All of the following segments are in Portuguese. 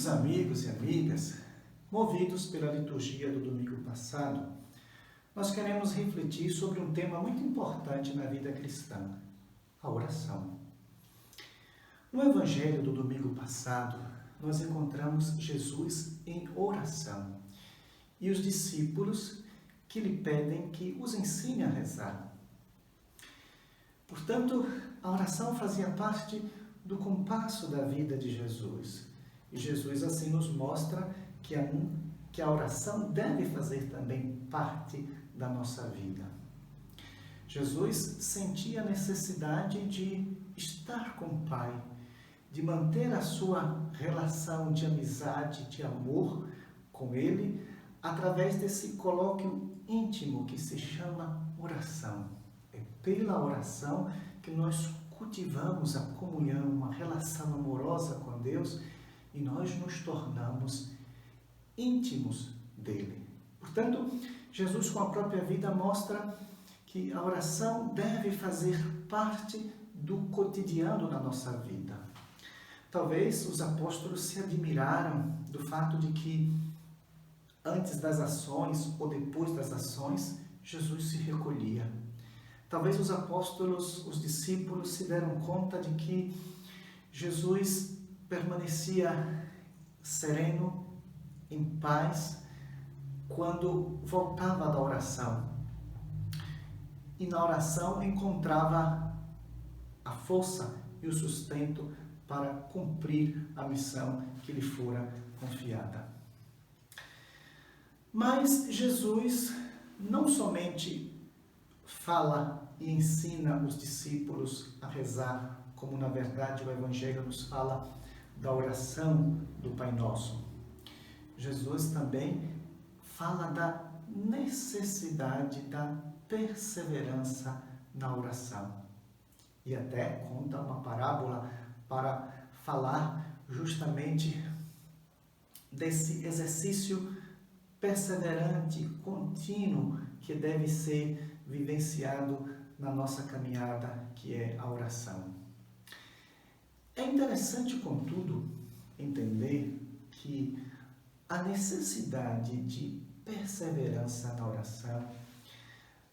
Queridos amigos e amigas, movidos pela liturgia do domingo passado, nós queremos refletir sobre um tema muito importante na vida cristã, a oração. No Evangelho do domingo passado, nós encontramos Jesus em oração e os discípulos que lhe pedem que os ensine a rezar. Portanto, a oração fazia parte do compasso da vida de Jesus. E Jesus assim nos mostra que a oração deve fazer também parte da nossa vida. Jesus sentia a necessidade de estar com o Pai, de manter a sua relação de amizade, de amor com Ele, através desse colóquio íntimo que se chama oração. É pela oração que nós cultivamos a comunhão, uma relação amorosa com Deus, e nós nos tornamos íntimos dele. Portanto, Jesus com a própria vida mostra que a oração deve fazer parte do cotidiano da nossa vida. Talvez os apóstolos se admiraram do fato de que antes das ações ou depois das ações, Jesus se recolhia. Talvez os apóstolos, os discípulos se deram conta de que Jesus permanecia sereno, em paz, quando voltava da oração. E na oração encontrava a força e o sustento para cumprir a missão que lhe fora confiada. Mas Jesus não somente fala e ensina os discípulos a rezar, como na verdade o Evangelho nos fala da oração do Pai Nosso. Jesus também fala da necessidade da perseverança na oração. E até conta uma parábola para falar justamente desse exercício perseverante, contínuo, que deve ser vivenciado na nossa caminhada, que é a oração. É interessante, contudo, entender que a necessidade de perseverança na oração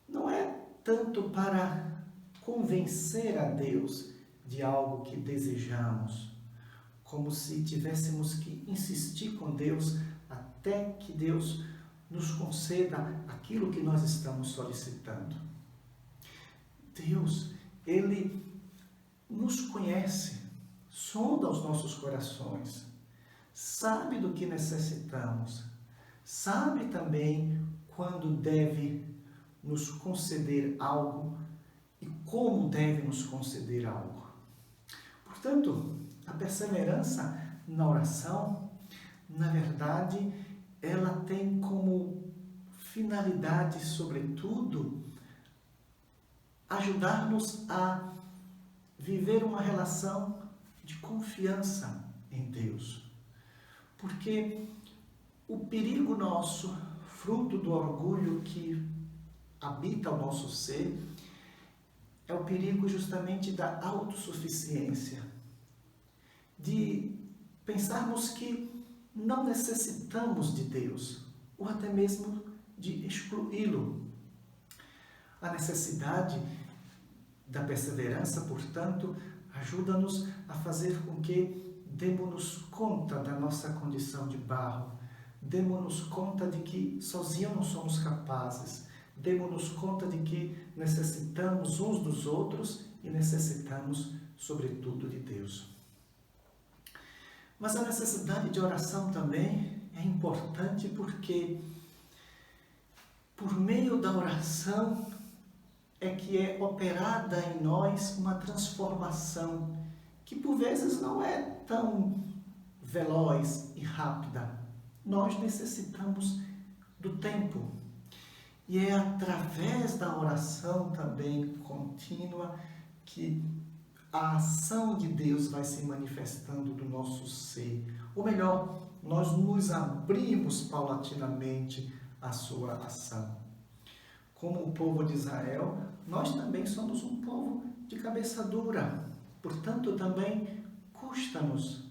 não é tanto para convencer a Deus de algo que desejamos, como se tivéssemos que insistir com Deus até que Deus nos conceda aquilo que nós estamos solicitando. Deus, Ele nos conhece, sonda os nossos corações, sabe do que necessitamos, sabe também quando deve nos conceder algo e como deve nos conceder algo. Portanto, a perseverança na oração, na verdade, ela tem como finalidade, sobretudo, ajudar-nos a viver uma relação de confiança em Deus. Porque o perigo nosso, fruto do orgulho que habita o nosso ser, é o perigo justamente da autossuficiência, de pensarmos que não necessitamos de Deus, ou até mesmo de excluí-lo. A necessidade da perseverança, portanto, ajuda-nos a fazer com que demos-nos conta da nossa condição de barro, demos-nos conta de que sozinhos não somos capazes, demos-nos conta de que necessitamos uns dos outros e necessitamos, sobretudo, de Deus. Mas a necessidade de oração também é importante porque, por meio da oração, é que é operada em nós uma transformação que por vezes não é tão veloz e rápida. Nós necessitamos do tempo. E é através da oração também contínua que a ação de Deus vai se manifestando do nosso ser. Ou melhor, nós nos abrimos paulatinamente à sua ação. Como o povo de Israel, nós também somos um povo de cabeça dura. Portanto, também custa-nos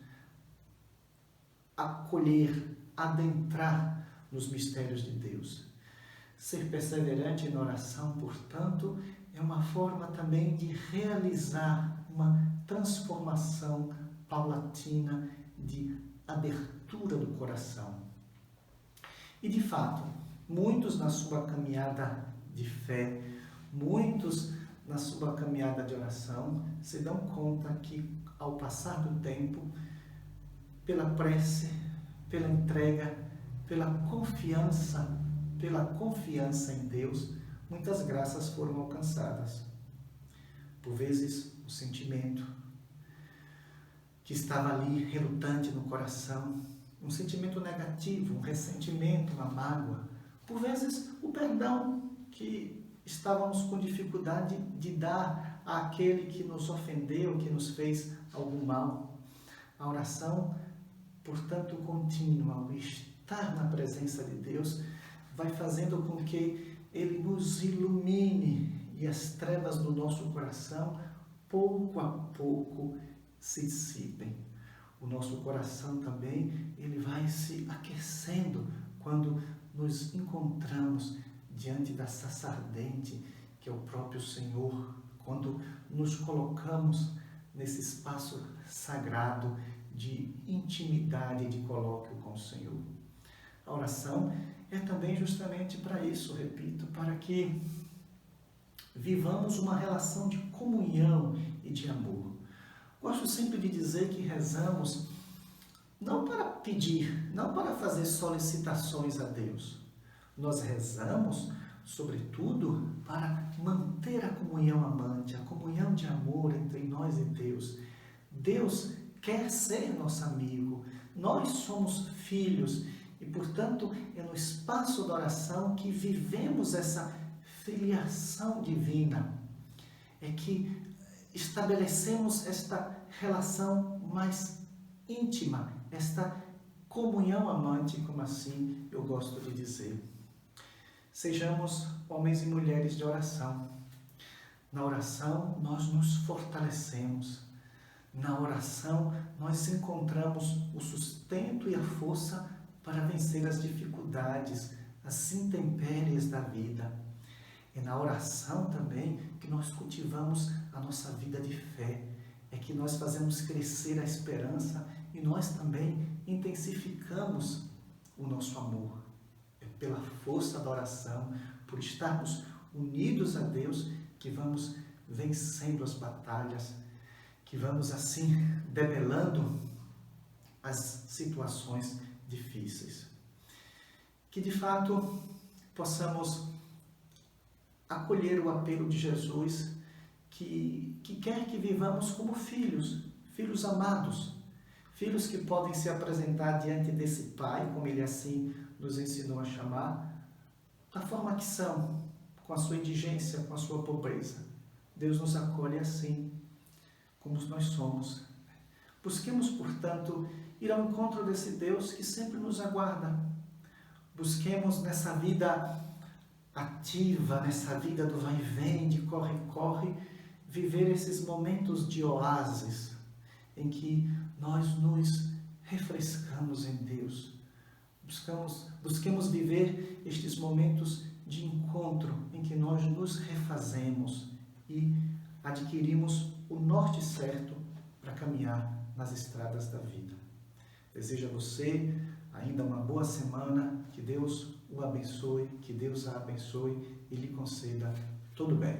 acolher, adentrar nos mistérios de Deus. Ser perseverante na oração, portanto, é uma forma também de realizar uma transformação paulatina, de abertura do coração. E de fato, muitos na sua caminhada de fé, muitos na sua caminhada de oração, se dão conta que ao passar do tempo, pela prece, pela entrega, pela confiança em Deus, muitas graças foram alcançadas. Por vezes, o sentimento que estava ali relutante no coração, um sentimento negativo, um ressentimento, uma mágoa. Por vezes, o perdão que estávamos com dificuldade de dar àquele que nos ofendeu, que nos fez algum mal. A oração, portanto, contínua, o estar na presença de Deus, vai fazendo com que Ele nos ilumine e as trevas do nosso coração, pouco a pouco, se dissipem. O nosso coração também, ele vai se aquecendo quando nos encontramos diante da sarça ardente, que é o próprio Senhor, quando nos colocamos nesse espaço sagrado de intimidade e de colóquio com o Senhor. A oração é também justamente para isso, repito, para que vivamos uma relação de comunhão e de amor. Gosto sempre de dizer que rezamos não para pedir, não para fazer solicitações a Deus. Nós rezamos, sobretudo, para manter a comunhão amante, a comunhão de amor entre nós e Deus. Deus quer ser nosso amigo, nós somos filhos e, portanto, é no espaço da oração que vivemos essa filiação divina, é que estabelecemos esta relação mais íntima, esta comunhão amante, como assim eu gosto de dizer. Sejamos homens e mulheres de oração. Na oração nós nos fortalecemos. Na oração nós encontramos o sustento e a força para vencer as dificuldades, as intempéries da vida. É na oração também que nós cultivamos a nossa vida de fé, é que nós fazemos crescer a esperança e nós também intensificamos o nosso amor. É pela força da oração, por estarmos unidos a Deus, que vamos vencendo as batalhas, que vamos assim debelando as situações difíceis. Que de fato possamos acolher o apelo de Jesus, que quer que vivamos como filhos, filhos amados, filhos que podem se apresentar diante desse Pai, como Ele assim nos ensinou a chamar, da forma que são, com a sua indigência, com a sua pobreza. Deus nos acolhe assim, como nós somos. Busquemos, portanto, ir ao encontro desse Deus que sempre nos aguarda. Busquemos nessa vida ativa, nessa vida do vai e vem, de corre-corre, viver esses momentos de oásis, em que nós nos refrescamos em Deus. Busquemos viver estes momentos de encontro, em que nós nos refazemos e adquirimos o norte certo para caminhar nas estradas da vida. Desejo a você ainda uma boa semana, que Deus o abençoe, que Deus a abençoe e lhe conceda todo bem.